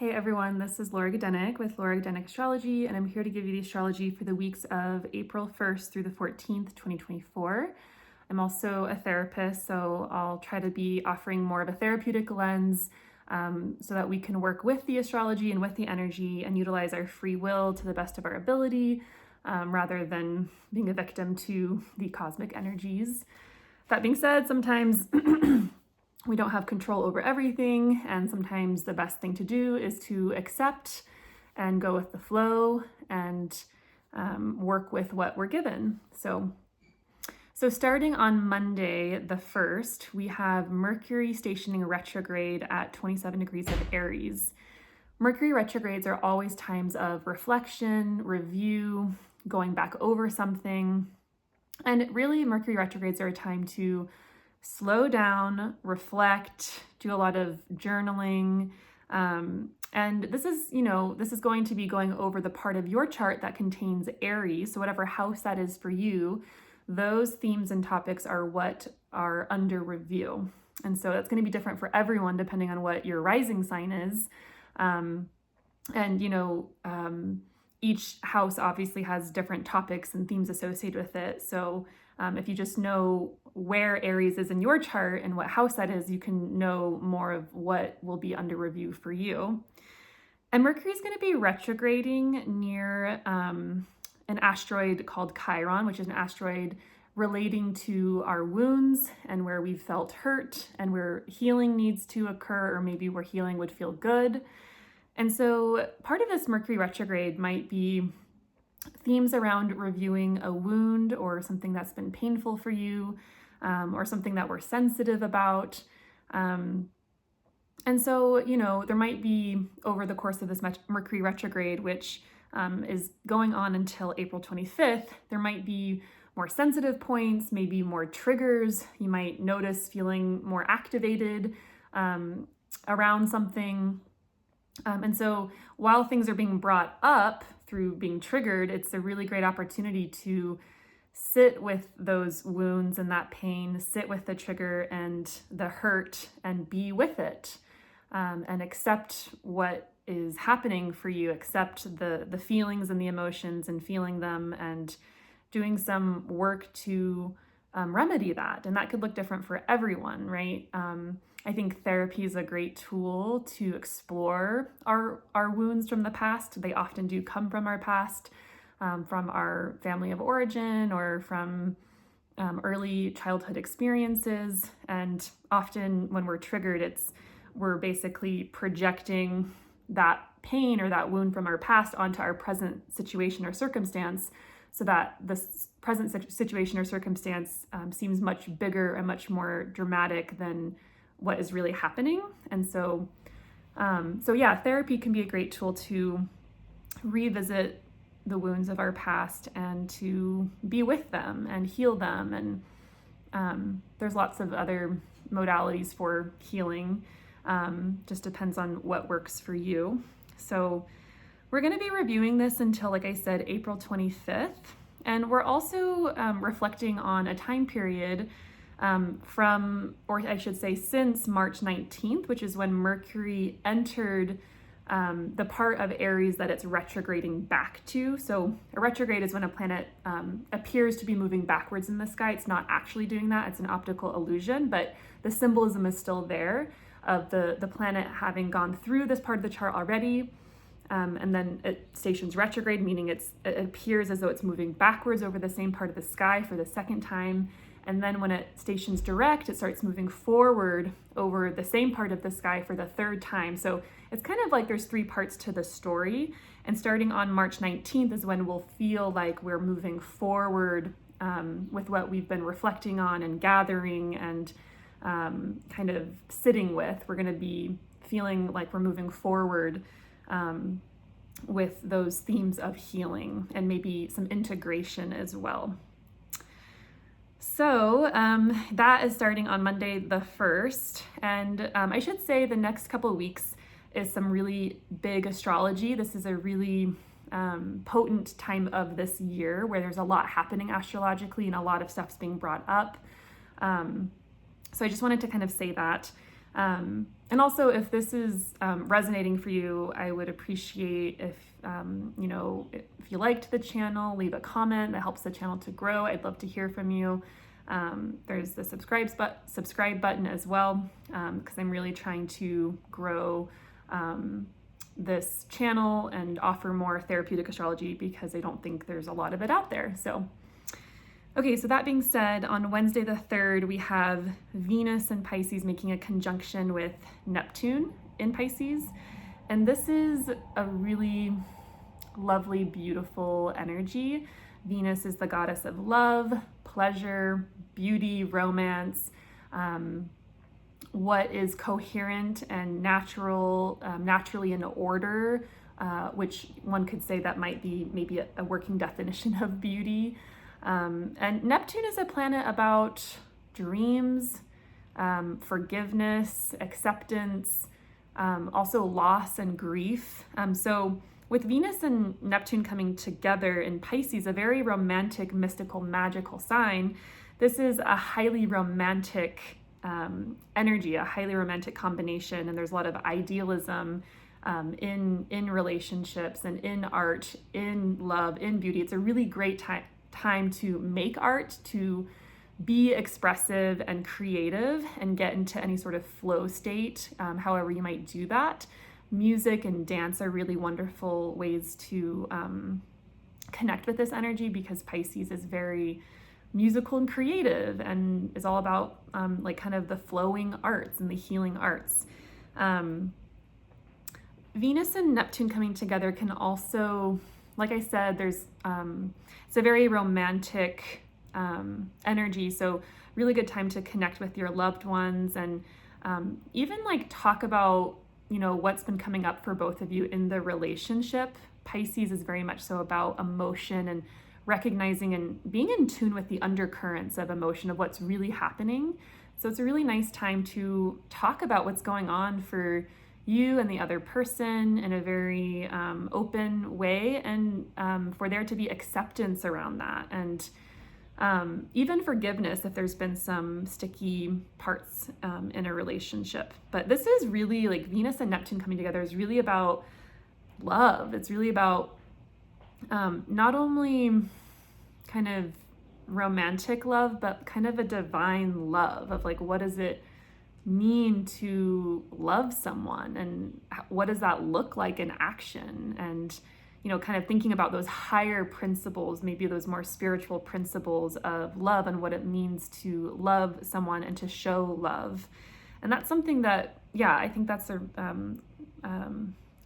Hey everyone, this is Laura Gadenik with Laura Gadenik Astrology, and I'm here to give you the astrology for the weeks of April 1st through the 14th, 2024. I'm also a therapist, so I'll try to be offering more of a therapeutic lens so that we can work with the astrology and with the energy and utilize our free will to the best of our ability rather than being a victim to the cosmic energies. That being said, sometimes we don't have control over everything, and sometimes the best thing to do is to accept and go with the flow and work with what we're given. So starting on Monday the 1st, we have Mercury stationing retrograde at 27 degrees of Aries. Mercury retrogrades are always times of reflection, review, going back over something. And really, Mercury retrogrades are a time to slow down, reflect, do a lot of journaling. And this is going to be going over the part of your chart that contains Aries. So whatever house that is for you, those themes and topics are what are under review. And so that's going to be different for everyone depending on what your rising sign is. Each house obviously has different topics and themes associated with it. So if you just know where Aries is in your chart and what house that is, you can know more of what will be under review for you. And Mercury is going to be retrograding near an asteroid called Chiron, which is an asteroid relating to our wounds and where we've felt hurt and where healing needs to occur, or maybe where healing would feel good. And so part of this Mercury retrograde might be themes around reviewing a wound or something that's been painful for you, or something that we're sensitive about. And so, there might be, over the course of this Mercury retrograde, which is going on until April 25th, there might be more sensitive points, maybe more triggers. You might notice feeling more activated around something. And so while things are being brought up through being triggered, it's a really great opportunity to sit with those wounds and that pain, sit with the trigger and the hurt and be with it, and accept what is happening for you, accept the feelings and the emotions and feeling them and doing some work to remedy that. And that could look different for everyone, right? I think therapy is a great tool to explore our wounds from the past. They often do come from our past, from our family of origin or from early childhood experiences. And often when we're triggered, we're basically projecting that pain or that wound from our past onto our present situation or circumstance, so that this present situation or circumstance seems much bigger and much more dramatic than what is really happening. And so therapy can be a great tool to revisit the wounds of our past and to be with them and heal them. And there's lots of other modalities for healing. Just depends on what works for you. So we're going to be reviewing this until, like I said, April 25th. And we're also reflecting on a time period since March 19th, which is when Mercury entered the part of Aries that it's retrograding back to. So a retrograde is when a planet appears to be moving backwards in the sky. It's not actually doing that. It's an optical illusion, but the symbolism is still there of the planet having gone through this part of the chart already. And then it stations retrograde, meaning it appears as though it's moving backwards over the same part of the sky for the second time. And then when it stations direct, it starts moving forward over the same part of the sky for the third time. So it's kind of like there's three parts to the story. And starting on March 19th is when we'll feel like we're moving forward with what we've been reflecting on and gathering and kind of sitting with. We're going to be feeling like we're moving forward with those themes of healing and maybe some integration as well. So that is starting on Monday the 1st. And I should say the next couple of weeks is some really big astrology. This is a really potent time of this year where there's a lot happening astrologically and a lot of stuff's being brought up. So I just wanted to kind of say that. And also, if this is resonating for you, I would appreciate if, if you liked the channel, leave a comment. That helps the channel to grow. I'd love to hear from you. There's the subscribe button as well, because I'm really trying to grow this channel and offer more therapeutic astrology, because I don't think there's a lot of it out there. So, okay, so that being said, on Wednesday the 3rd, we have Venus in Pisces making a conjunction with Neptune in Pisces. And this is a really lovely, beautiful energy. Venus is the goddess of love, pleasure, beauty, romance, what is coherent and naturally in order, which one could say that might be maybe a working definition of beauty. And Neptune is a planet about dreams, forgiveness, acceptance, also loss and grief. So with Venus and Neptune coming together in Pisces, a very romantic, mystical, magical sign, this is a highly romantic energy, a highly romantic combination, and there's a lot of idealism in relationships and in art, in love, in beauty. It's a really great time to make art, to be expressive and creative and get into any sort of flow state, however you might do that. Music and dance are really wonderful ways to connect with this energy, because Pisces is very musical and creative and is all about like kind of the flowing arts and the healing arts. Venus and Neptune coming together can also, like I said, there's it's a very romantic energy, so really good time to connect with your loved ones, and even like talk about, what's been coming up for both of you in the relationship. Pisces is very much so about emotion and recognizing and being in tune with the undercurrents of emotion, of what's really happening. So it's a really nice time to talk about what's going on for you and the other person in a very open way, and for there to be acceptance around that, and even forgiveness if there's been some sticky parts in a relationship. But this is really like Venus and Neptune coming together is really about love. It's really about not only kind of romantic love, but kind of a divine love of like, what does it mean to love someone, and what does that look like in action? And kind of thinking about those higher principles, maybe those more spiritual principles of love and what it means to love someone and to show love. And that's something that, I think that's a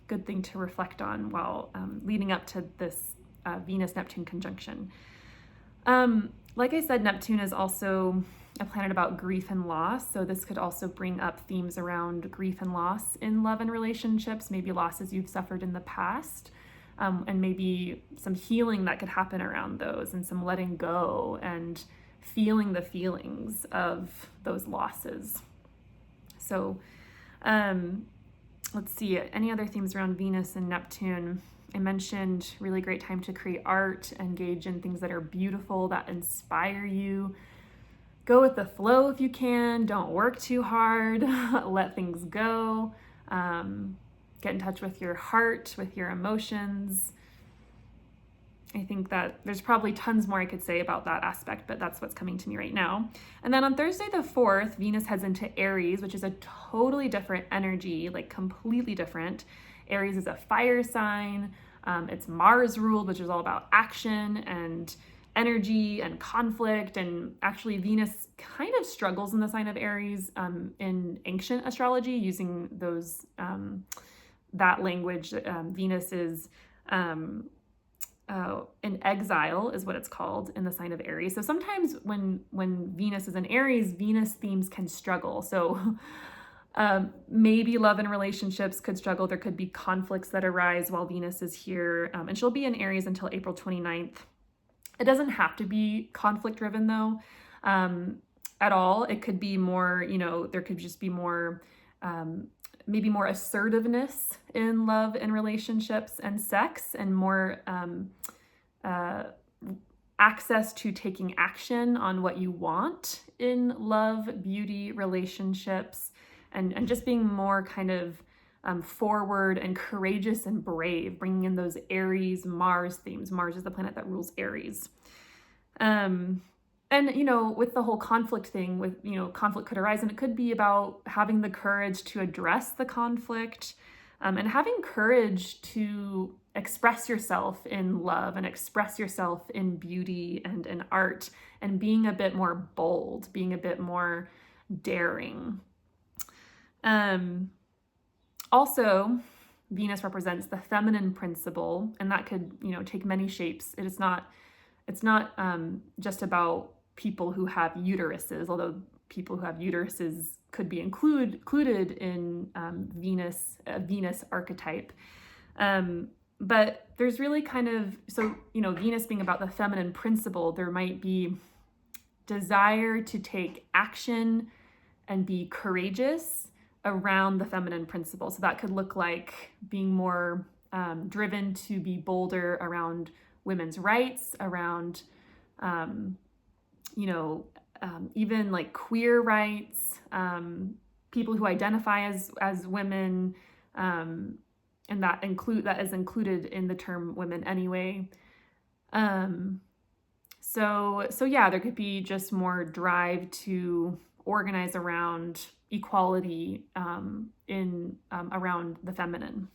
good thing to reflect on while leading up to this Venus-Neptune conjunction. Like I said, Neptune is also a planet about grief and loss. So this could also bring up themes around grief and loss in love and relationships, maybe losses you've suffered in the past. And maybe some healing that could happen around those, and some letting go and feeling the feelings of those losses. So let's see, any other themes around Venus and Neptune? I mentioned really great time to create art, engage in things that are beautiful, that inspire you. Go with the flow if you can. Don't work too hard. Let things go. Get in touch with your heart, with your emotions. I think that there's probably tons more I could say about that aspect, but that's what's coming to me right now. And then on Thursday the 4th, Venus heads into Aries, which is a totally different energy, like completely different. Aries is a fire sign. It's Mars ruled, which is all about action and energy and conflict. And actually Venus kind of struggles in the sign of Aries in ancient astrology, using those that language. Venus is in exile is what it's called in the sign of Aries. So sometimes when Venus is in Aries, Venus themes can struggle. So maybe love and relationships could struggle. There could be conflicts that arise while Venus is here. And she'll be in Aries until April 29th. It doesn't have to be conflict driven though, at all. It could be more, there could just be more, maybe more assertiveness in love and relationships and sex, and more access to taking action on what you want in love, beauty, relationships, and just being more kind of forward and courageous and brave, bringing in those Aries Mars themes. Mars is the planet that rules Aries. And, with the whole conflict thing, with, conflict could arise, and it could be about having the courage to address the conflict, and having courage to express yourself in love and express yourself in beauty and in art, and being a bit more bold, being a bit more daring. Also, Venus represents the feminine principle, and that could, take many shapes. It's not just about people who have uteruses, although people who have uteruses could be included in Venus archetype. But there's really kind of, Venus being about the feminine principle, there might be desire to take action and be courageous around the feminine principle. So that could look like being more driven to be bolder around women's rights, around, even like queer rights, people who identify as women, and that is included in the term women anyway. So yeah, there could be just more drive to organize around equality around the feminine.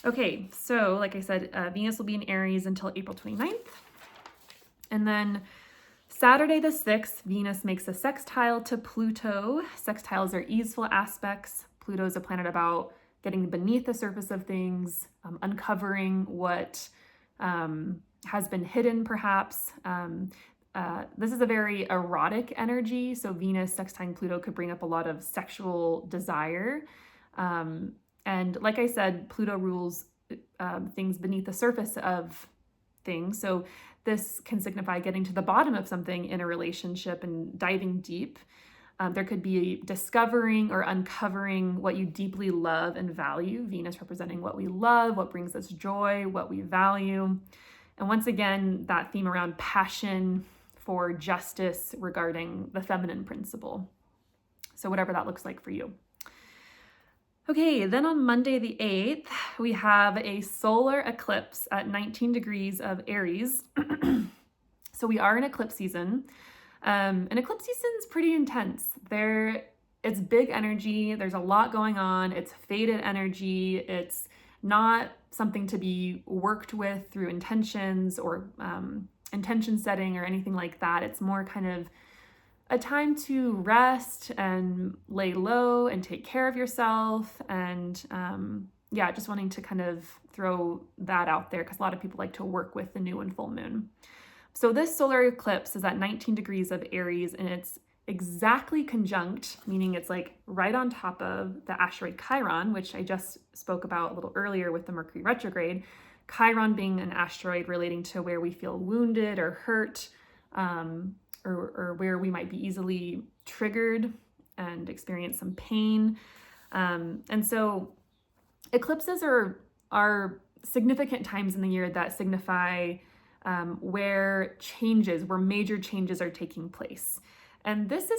Okay, so like I said, Venus will be in Aries until April 29th. And then Saturday the 6th, Venus makes a sextile to Pluto. Sextiles are easeful aspects. Pluto is a planet about getting beneath the surface of things, uncovering what has been hidden perhaps. This is a very erotic energy, so Venus sextiling Pluto could bring up a lot of sexual desire. And like I said, Pluto rules things beneath the surface of things. So this can signify getting to the bottom of something in a relationship and diving deep. There could be discovering or uncovering what you deeply love and value. Venus representing what we love, what brings us joy, what we value. And once again, that theme around passion for justice regarding the feminine principle. So whatever that looks like for you. Okay, then on Monday the 8th, we have a solar eclipse at 19 degrees of Aries. So we are in eclipse season. And eclipse season is pretty intense. It's big energy. There's a lot going on. It's faded energy. It's not something to be worked with through intentions or intention setting or anything like that. It's more kind of a time to rest and lay low and take care of yourself. And just wanting to kind of throw that out there because a lot of people like to work with the new and full moon. So this solar eclipse is at 19 degrees of Aries, and it's exactly conjunct, meaning it's like right on top of the asteroid Chiron, which I just spoke about a little earlier with the Mercury retrograde. Chiron being an asteroid relating to where we feel wounded or hurt, or where we might be easily triggered and experience some pain. And so eclipses are significant times in the year that signify where major changes are taking place. And this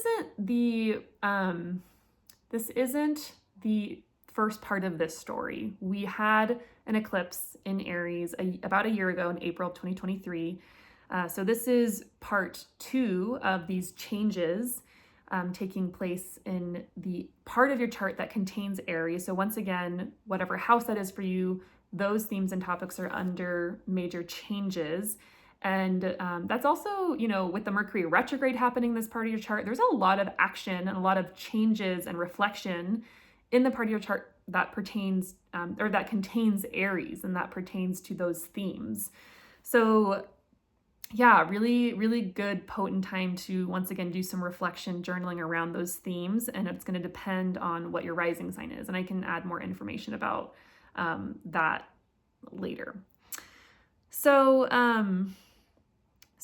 isn't the first part of this story. We had an eclipse in Aries about a year ago in April of 2023. So this is part 2 of these changes taking place in the part of your chart that contains Aries. So once again, whatever house that is for you, those themes and topics are under major changes. And that's also, with the Mercury retrograde happening this part of your chart, there's a lot of action and a lot of changes and reflection in the part of your chart that pertains or that contains Aries, and that pertains to those themes. So yeah, really, really good, potent time to once again do some reflection, journaling around those themes. And it's going to depend on what your rising sign is. And I can add more information about that later. So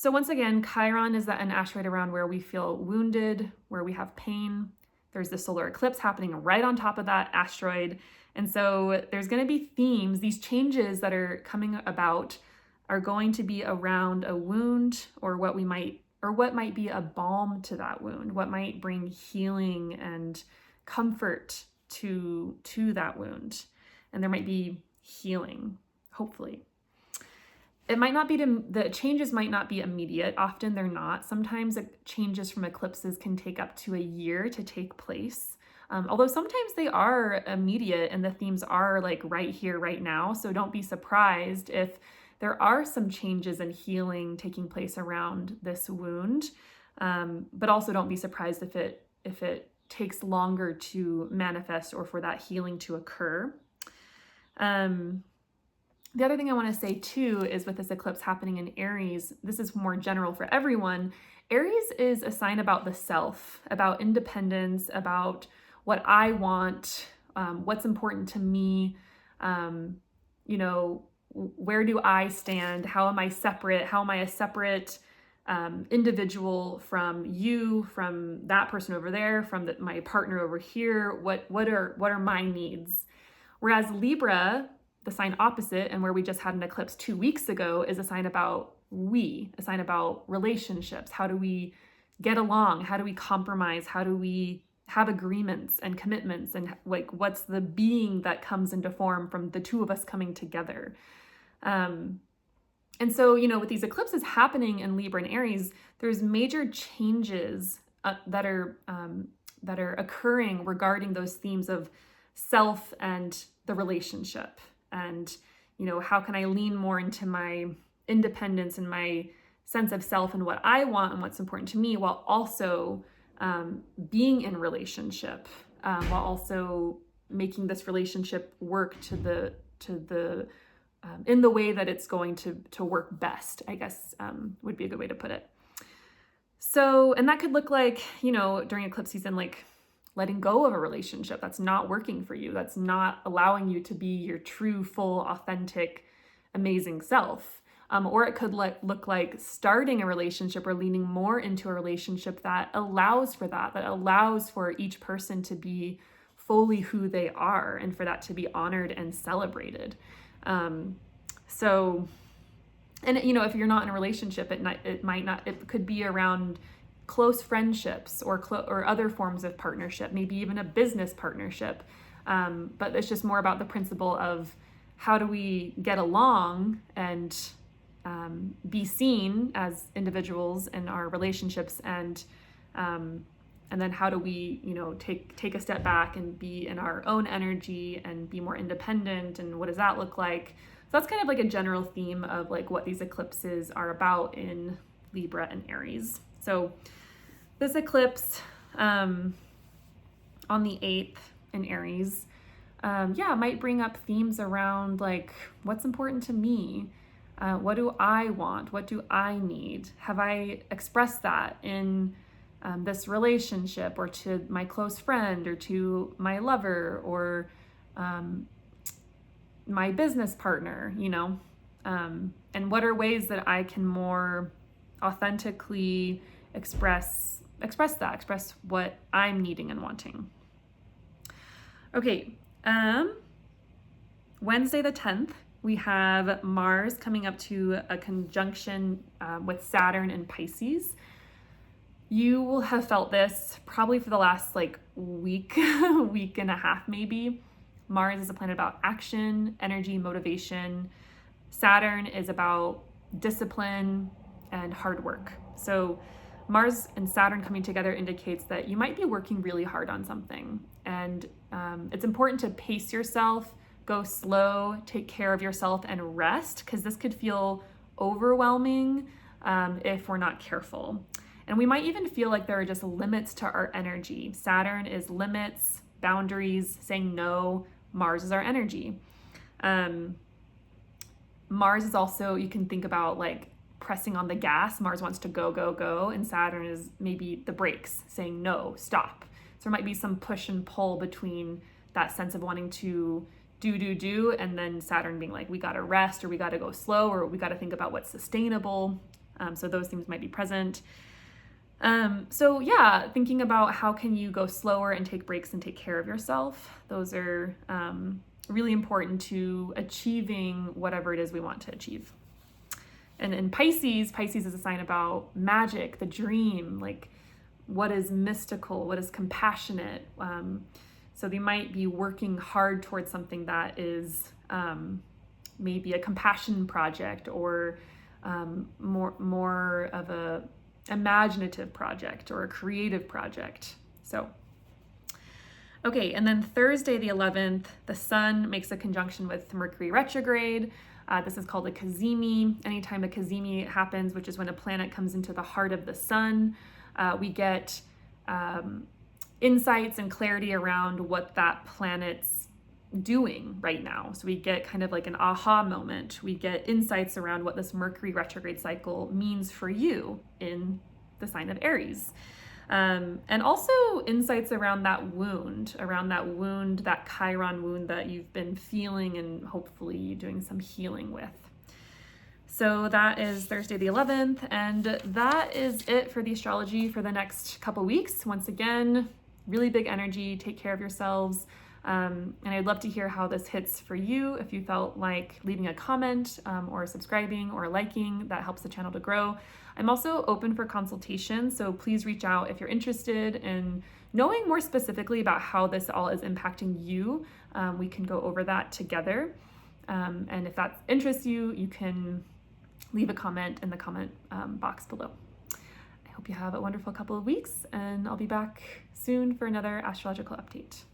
once again, Chiron is an asteroid around where we feel wounded, where we have pain. There's the solar eclipse happening right on top of that asteroid. And so there's going to be themes, these changes that are coming about are going to be around a wound or what might be a balm to that wound, what might bring healing and comfort to that wound, and there might be healing, hopefully. It might not be the changes might not be immediate. Often they're not. Sometimes changes from eclipses can take up to a year to take place. Although sometimes they are immediate and the themes are like right here, right now. So don't be surprised if there are some changes and healing taking place around this wound. But also don't be surprised if it takes longer to manifest or for that healing to occur. The other thing I want to say too is with this eclipse happening in Aries, this is more general for everyone. Aries is a sign about the self, about independence, about what I want, what's important to me, where do I stand? How am I separate? How am I a separate individual from you, from that person over there, from my partner over here? What are my needs? Whereas Libra, the sign opposite, and where we just had an eclipse 2 weeks ago, is a sign about a sign about relationships. How do we get along? How do we compromise? How do we have agreements and commitments? And like, what's the being that comes into form from the two of us coming together? And so, with these eclipses happening in Libra and Aries, there's major changes that are occurring regarding those themes of self and the relationship. And, how can I lean more into my independence and my sense of self and what I want and what's important to me, while also being in relationship, while also making this relationship work in the way that it's going to work best, I guess, would be a good way to put it. So, and that could look like, during eclipse season, like letting go of a relationship that's not working for you, that's not allowing you to be your true, full, authentic, amazing self. Or it could look like starting a relationship or leaning more into a relationship that allows for that allows for each person to be fully who they are and for that to be honored and celebrated. If you're not in a relationship, it could be around close friendships or other forms of partnership, maybe even a business partnership. But it's just more about the principle of how do we get along and be seen as individuals in our relationships, and then how do we, take a step back and be in our own energy and be more independent, and what does that look like? So that's kind of like a general theme of like what these eclipses are about in Libra and Aries. So this eclipse on the 8th in Aries, might bring up themes around like what's important to me. What do I want? What do I need? Have I expressed that in this relationship, or to my close friend, or to my lover, or my business partner, and what are ways that I can more authentically express what I'm needing and wanting. Okay, Wednesday the 10th, we have Mars coming up to a conjunction with Saturn in Pisces. You will have felt this probably for the last week and a half maybe. Mars is a planet about action, energy, motivation. Saturn is about discipline and hard work. So Mars and Saturn coming together indicates that you might be working really hard on something. And it's important to pace yourself, go slow, take care of yourself, and rest, because this could feel overwhelming if we're not careful. And we might even feel like there are just limits to our energy. Saturn is limits, boundaries, saying no. Mars is our energy. Mars is also, you can think about like pressing on the gas. Mars wants to go, go, go. And Saturn is maybe the brakes, saying no, stop. So there might be some push and pull between that sense of wanting to do, and then Saturn being like, we got to rest, or we got to go slow, or we got to think about what's sustainable. So those things might be present. Thinking about how can you go slower and take breaks and take care of yourself. Those are really important to achieving whatever it is we want to achieve. And in Pisces is a sign about magic, the dream, like what is mystical, what is compassionate. So they might be working hard towards something that is maybe a compassion project, or more of a imaginative project or a creative project. So, okay, and then Thursday the 11th, the Sun makes a conjunction with Mercury retrograde. This is called a cazimi. Anytime a cazimi happens, which is when a planet comes into the heart of the Sun, we get insights and clarity around what that planet's doing right now. So we get kind of like an aha moment. We get insights around what this Mercury retrograde cycle means for you in the sign of Aries. And also insights around that wound, that Chiron wound that you've been feeling and hopefully doing some healing with. So that is Thursday the 11th, and that is it for the astrology for the next couple weeks. Once again, really big energy. Take care of yourselves. And I'd love to hear how this hits for you. If you felt like leaving a comment or subscribing or liking, that helps the channel to grow. I'm also open for consultation, so please reach out if you're interested in knowing more specifically about how this all is impacting you. We can go over that together. And if that interests you, you can leave a comment in the comment box below. I hope you have a wonderful couple of weeks, and I'll be back soon for another astrological update.